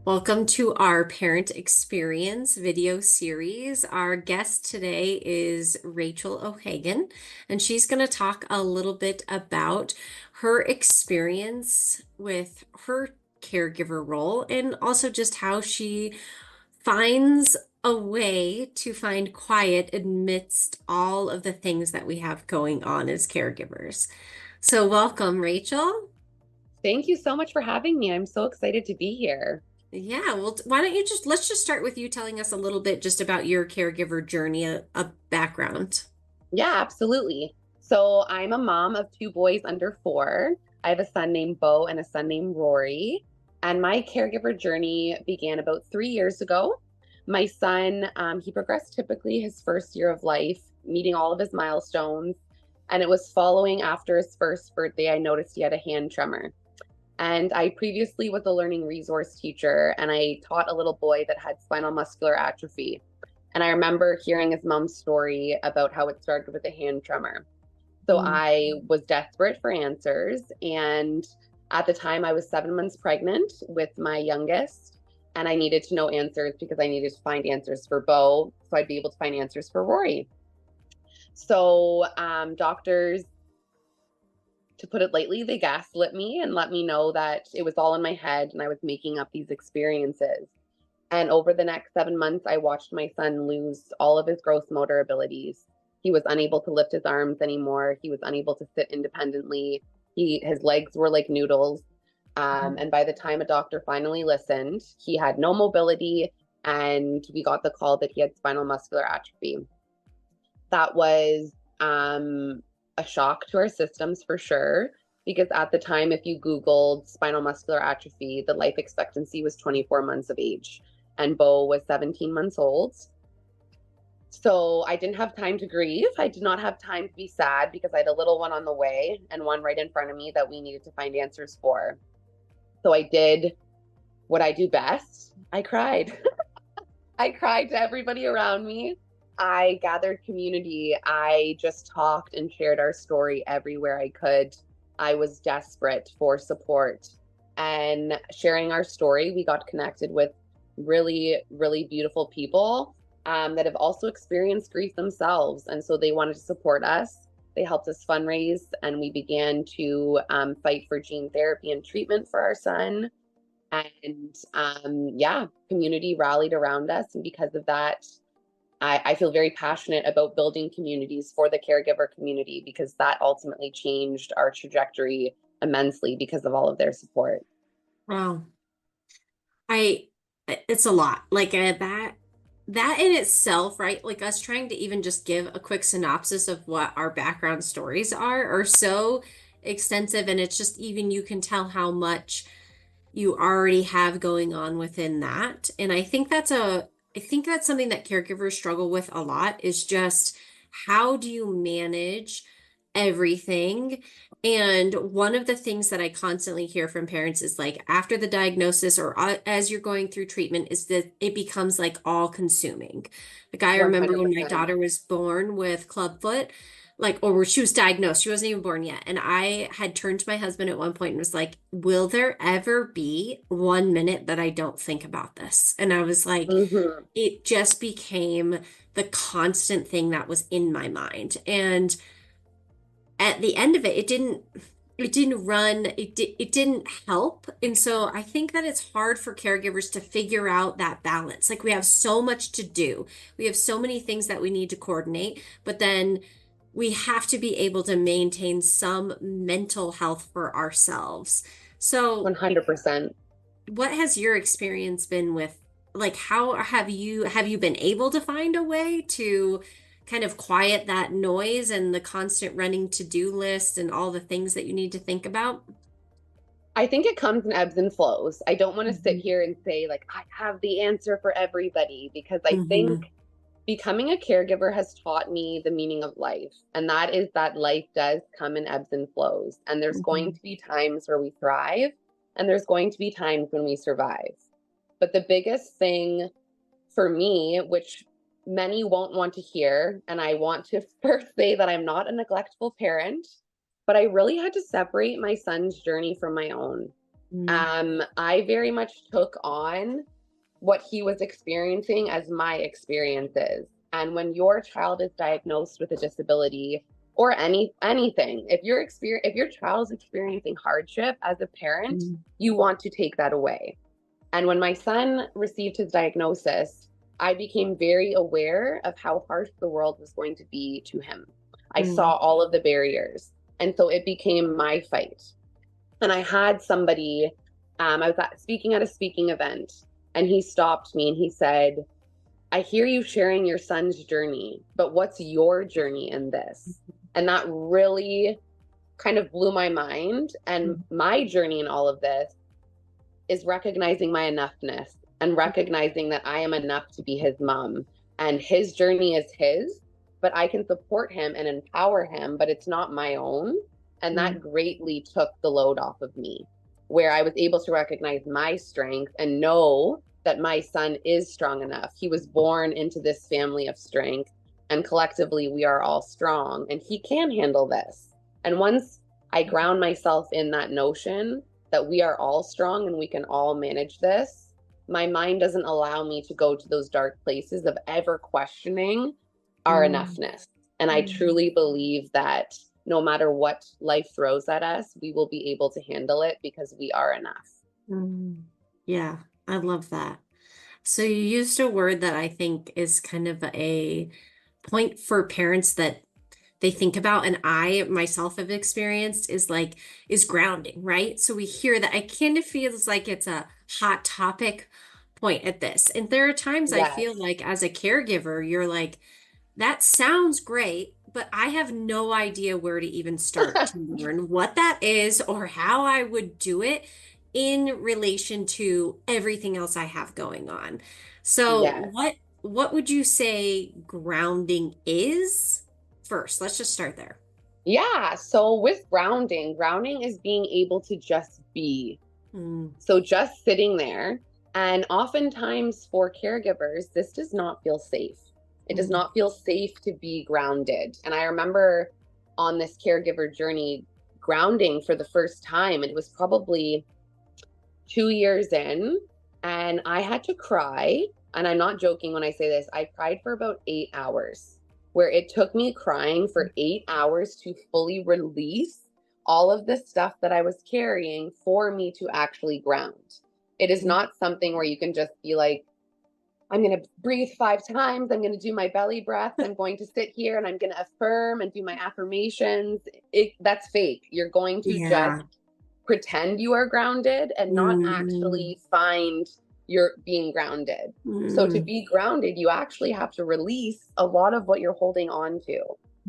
Welcome to our parent experience video series. Our guest today is Rachel O'Hagan, and she's going to talk a little bit about her experience with her caregiver role and also just how she finds a way to find quiet amidst all of the things that we have going on as caregivers. So, welcome, Rachel. Thank you so much for having me. I'm so excited to be here. Yeah, well, why don't you let's just start with you telling us a little bit just about your caregiver journey, a background. Yeah, absolutely. So I'm a mom of two boys under 4. I have a son named Bo and a son named Rory. And my caregiver journey began about 3 years ago. My son, he progressed typically his first year of life, meeting all of his milestones. And it was following after his first birthday, I noticed he had a hand tremor. And I previously was a learning resource teacher, and I taught a little boy that had spinal muscular atrophy. And I remember hearing his mom's story about how it started with a hand tremor. So Mm. I was desperate for answers. And at the time, I was 7 months pregnant with my youngest. And I needed to know answers because I needed to find answers for Bo so I'd be able to find answers for Rory. So doctors, to put it lightly, they gaslit me and let me know that it was all in my head and I was making up these experiences. And over the next 7 months, I watched my son lose all of his gross motor abilities. He was unable to lift his arms anymore. He was unable to sit independently. His legs were like noodles. And by the time a doctor finally listened, he had no mobility, and we got the call that he had spinal muscular atrophy. That was a shock to our systems for sure, because at the time, if you Googled spinal muscular atrophy, the life expectancy was 24 months of age, and Bo was 17 months old. So I didn't have time to grieve. I did not have time to be sad because I had a little one on the way and one right in front of me that we needed to find answers for. So I did what I do best. I cried. I cried to everybody around me. I gathered community. I just talked and shared our story everywhere I could. I was desperate for support. And sharing our story, we got connected with really, really beautiful people that have also experienced grief themselves. And so they wanted to support us. They helped us fundraise, and we began to fight for gene therapy and treatment for our son. And yeah, community rallied around us. And because of that, I feel very passionate about building communities for the caregiver community because that ultimately changed our trajectory immensely because of all of their support. Wow. I it's a lot. That in itself, right? Like us trying to even just give a quick synopsis of what our background stories are so extensive, and it's just even you can tell how much you already have going on within that. And I think that's something that caregivers struggle with a lot is just how do you manage everything? And one of the things that I constantly hear from parents is like after the diagnosis or as you're going through treatment is that it becomes like all consuming. Like I remember when my 100%. daughter was born with clubfoot, like or she was diagnosed, she wasn't even born yet, and I had turned to my husband at one point and was like, will there ever be 1 minute that I don't think about this? And I was like, Hmm. it just became the constant thing that was in my mind. And at the end of it, it didn't help. And so I think that it's hard for caregivers to figure out that balance. Like we have so much to do. We have so many things that we need to coordinate, but then we have to be able to maintain some mental health for ourselves. So, 100%. what has your experience been with like how have you been able to find a way to kind of quiet that noise and the constant running to-do list and all the things that you need to think about? I think it comes in ebbs and flows. I don't want to sit Mhm. here and say, like, I have the answer for everybody because I think Mhm. becoming a caregiver has taught me the meaning of life. And that is that life does come in ebbs and flows. And there's going Mhm. to be times where we thrive, and there's going to be times when we survive. But the biggest thing for me, which many won't want to hear, and I want to first say that I'm not a neglectful parent, but I really had to separate my son's journey from my own. Mm, I very much took on what he was experiencing as my experiences. And when your child is diagnosed with a disability or anything, if your child is experiencing hardship as a parent, mm, you want to take that away. And when my son received his diagnosis, I became very aware of how harsh the world was going to be to him. I mm, saw all of the barriers. And so it became my fight. And I had somebody, I was speaking at a speaking event, and he stopped me and he said, I hear you sharing your son's journey, but what's your journey in this? And that really kind of blew my mind. And mm, my journey in all of this is recognizing my enoughness and recognizing that I am enough to be his mom. And his journey is his, but I can support him and empower him, but it's not my own. And that mm, greatly took the load off of me, where I was able to recognize my strength and know that my son is strong enough. He was born into this family of strength, and collectively, we are all strong, and he can handle this. And once I ground myself in that notion, that we are all strong and we can all manage this, my mind doesn't allow me to go to those dark places of ever questioning our mm, enoughness. And I mm, truly believe that no matter what life throws at us, we will be able to handle it because we are enough. mm. Yeah, I love that. So you used a word that I think is kind of a point for parents that they think about, and I myself have experienced is grounding, right? So we hear that. I kind of feels like it's a hot topic point at this. And there are times I feel Yes. like as a caregiver, you're like, that sounds great, but I have no idea where to even start to learn what that is or how I would do it in relation to everything else I have going on. So, Yes. what would you say grounding is first? Let's just start there. Yeah. So with grounding, grounding is being able to just be. Mm, So just sitting there. And oftentimes for caregivers, this does not feel safe. It does mm, not feel safe to be grounded. And I remember on this caregiver journey, grounding for the first time, it was probably 2 years in, and I had to cry. And I'm not joking when I say this, I cried for about 8 hours, where it took me crying for 8 hours to fully release all of the stuff that I was carrying for me to actually ground. It is mm, not something where you can just be like, I'm going to breathe 5 times. I'm going to do my belly breaths. I'm going to sit here and I'm going to affirm and do my affirmations. That's fake. You're going to just yeah. pretend you are grounded and not Mm, actually find you're being grounded. So to mm, be grounded, you actually have to release a lot of what you're holding on to.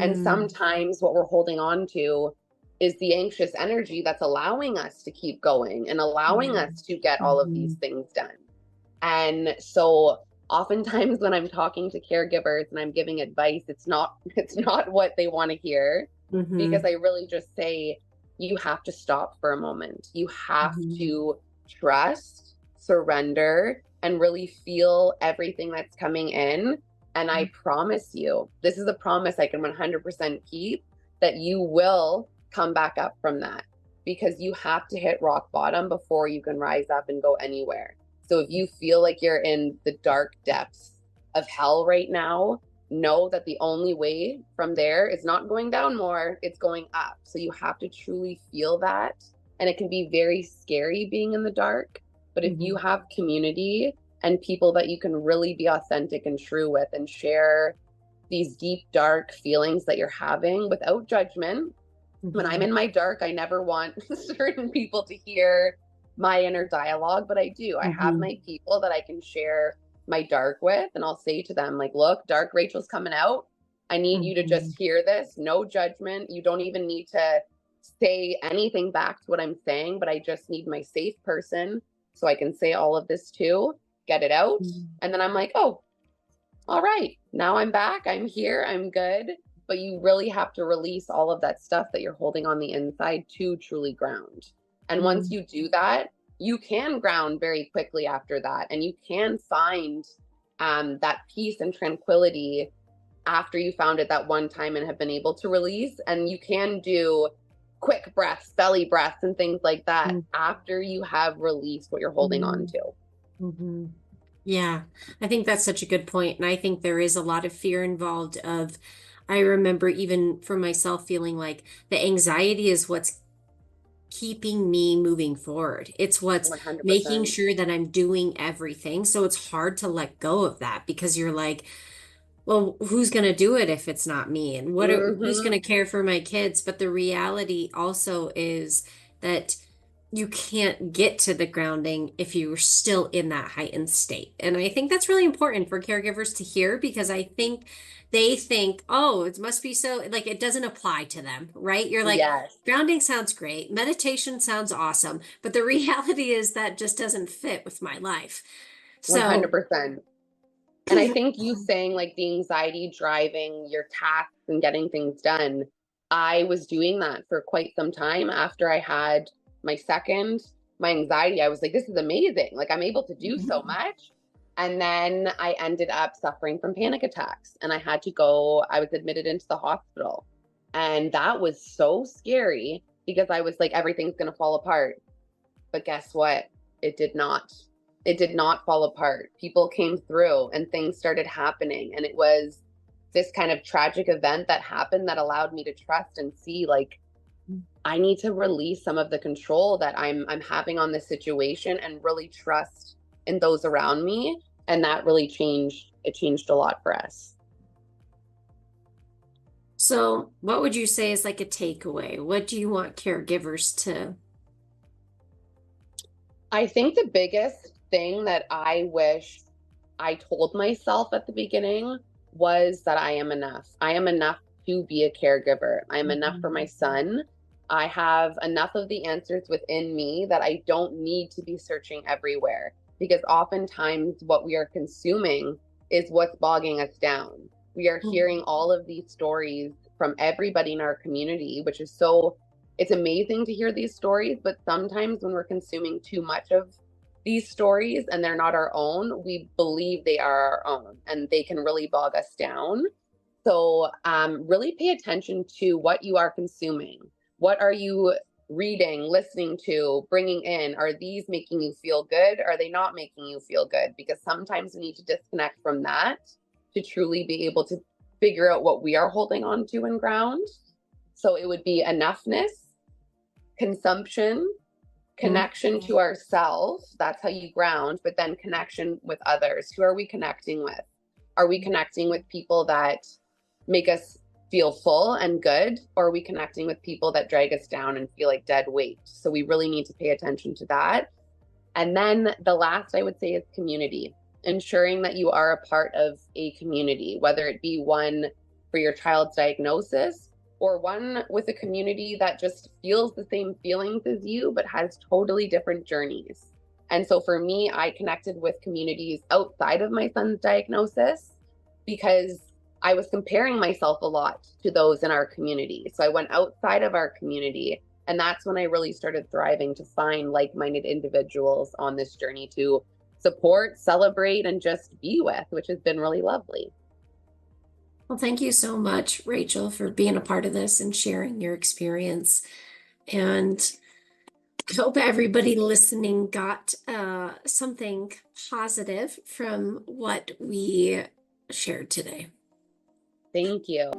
And mm, sometimes what we're holding on to is the anxious energy that's allowing us to keep going and allowing yeah. us to get all of these Mhm, things done. And so oftentimes when I'm talking to caregivers and I'm giving advice, it's not what they want to hear, because mhm, I really just say you have to stop for a moment. You have mhm, to trust, surrender, and really feel everything that's coming in. And I promise you, this is a promise I can 100% keep, that you will come back up from that, because you have to hit rock bottom before you can rise up and go anywhere. So if you feel like you're in the dark depths of hell right now, know that the only way from there is not going down more, it's going up. So you have to truly feel that. And it can be very scary being in the dark. But if you mhm, have community and people that you can really be authentic and true with and share these deep, dark feelings that you're having without judgment. When I'm mhm, in my dark, I never want certain people to hear my inner dialogue, but I do. I have mhm, my people that I can share my dark with, and I'll say to them, like, look, dark Rachel's coming out. I need you to just mhm, hear this. No judgment. You don't even need to say anything back to what I'm saying, but I just need my safe person so I can say all of this too, get it out. mhm, And then I'm like, oh, all right, now I'm back. I'm here. I'm good. But you really have to release all of that stuff that you're holding on the inside to truly ground. And once mhm, you do that, you can ground very quickly after that. And you can find that peace and tranquility after you found it that one time and have been able to release. And you can do quick breaths, belly breaths, and things like that Mm, after you have released what you're holding on mm, to. mhm. Yeah, I think that's such a good point. And I think there is a lot of fear involved of, I remember even for myself feeling like the anxiety is what's keeping me moving forward. It's what's making 100%. sure that I'm doing everything. So it's hard to let go of that because you're like, well, who's going to do it if it's not me? And who's going Hmm. to care for my kids? But the reality also is that you can't get to the grounding if you're still in that heightened state. And I think that's really important for caregivers to hear because I think they think, oh, it must be so, like it doesn't apply to them, right? You're like, Yes, grounding sounds great, meditation sounds awesome, but the reality is that just doesn't fit with my life. So, 100%. And I think you saying like the anxiety driving your tasks and getting things done, I was doing that for quite some time after I had my second. My anxiety, I was like, this is amazing. Like, I'm able to do so much. And then I ended up suffering from panic attacks and I had to go, I was admitted into the hospital. And that was so scary because I was like, everything's going to fall apart. But guess what? It did not. It did not fall apart. People came through and things started happening. And it was this kind of tragic event that happened that allowed me to trust and see like I need to release some of the control that I'm having on this situation and really trust in those around me. And that really changed it changed a lot for us. So, what would you say is like a takeaway? What do you want caregivers to? I think the biggest thing that I wish I told myself at the beginning was that I am enough. I am enough to be a caregiver. I am enough for my Mhm. son. I have enough of the answers within me that I don't need to be searching everywhere because oftentimes what we are consuming is what's bogging us down. We are hearing all of these stories from everybody in our community, which is so, it's amazing to hear these stories, but sometimes when we're consuming too much of these stories and they're not our own, we believe they are our own and they can really bog us down. So, really pay attention to what you are consuming. What are you reading, listening to, bringing in? Are these making you feel good? Are they not making you feel good? Because sometimes we need to disconnect from that to truly be able to figure out what we are holding on to and ground. So, it would be enoughness, consumption, Mhm. connection to ourselves. That's how you ground, but then connection with others. Who are we connecting with? Are we connecting with people that make us feel full and good? Or are we connecting with people that drag us down and feel like dead weight? So we really need to pay attention to that. And then the last I would say is community, ensuring that you are a part of a community, whether it be one for your child's diagnosis or one with a community that just feels the same feelings as you, but has totally different journeys. And so for me, I connected with communities outside of my son's diagnosis because I was comparing myself a lot to those in our community. So I went outside of our community and that's when I really started thriving to find like minded individuals on this journey to support, celebrate, and just be with, which has been really lovely. Well, thank you so much, Rachel, for being a part of this and sharing your experience. And I hope everybody listening got something positive from what we shared today. Thank you.